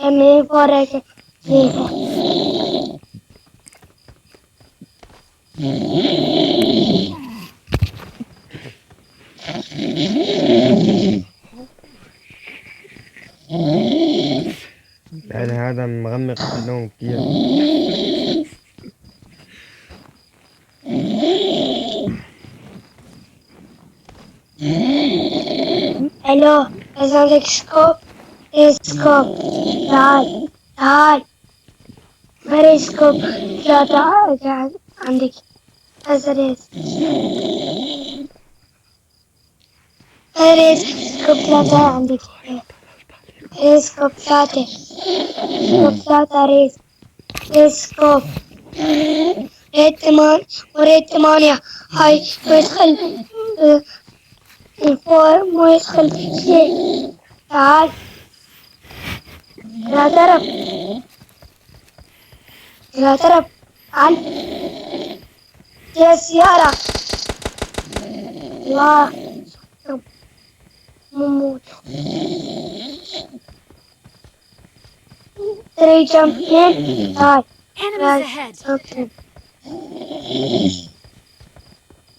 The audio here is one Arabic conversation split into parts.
M4 فيفا. يعني هذا مغمق اللون كتير. الو، عايز عندك سكوب؟ ايه سكوب؟ تعال تعال، بري سكوب. لا تعال تعال عندك ازريز. بري سكوب ثلاثة عندك. ايه سكوب ثلاثة. سكوب ثلاثة ريز. ايه سكوب ريد وريد 8. هاي ويدخل الفور مو يدخل شيء. تعال لا ترب، لا ترب. تعال يا سيارة. الله مموت. 3 جامبين. تعال Enemies تعال ahead! جامبين.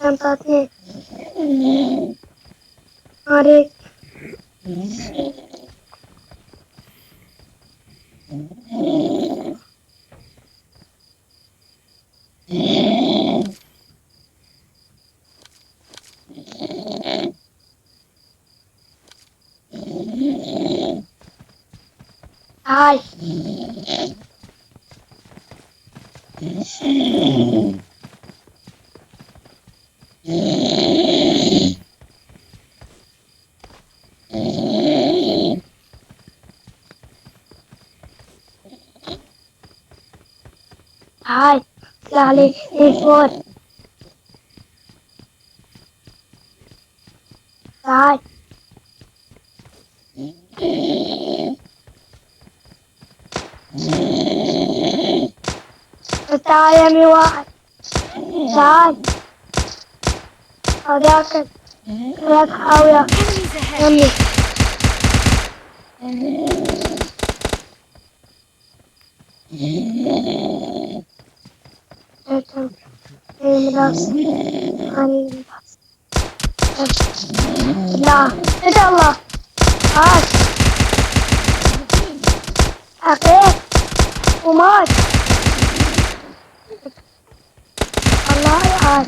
جامبين عليك. تعال تعال اطلع عليك الفور. تعال تعال يا مي واحد. تعال هذاك هذاك حاوية Enemies ahead! يمي. المدرسة هاني لا إن شاء الله. عاش حقيت ومات. الله عاش.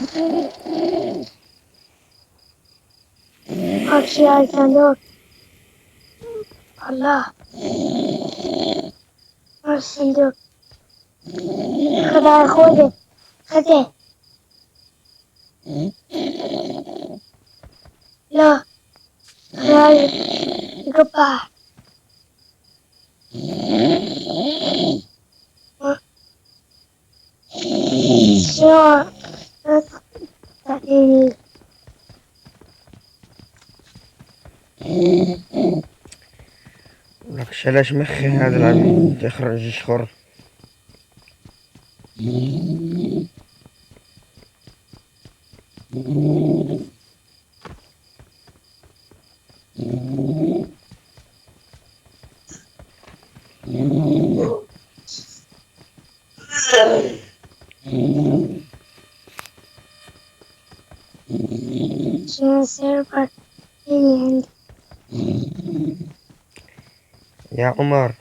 أكشي هاي صندوق. الله الصندوق. خذها خذه خذه. لا هاي القبعة. شو تعطيني؟ لك شلاش مخي هذا العم تخرج يشخر. شو سيرفر هني عندي. يا عمر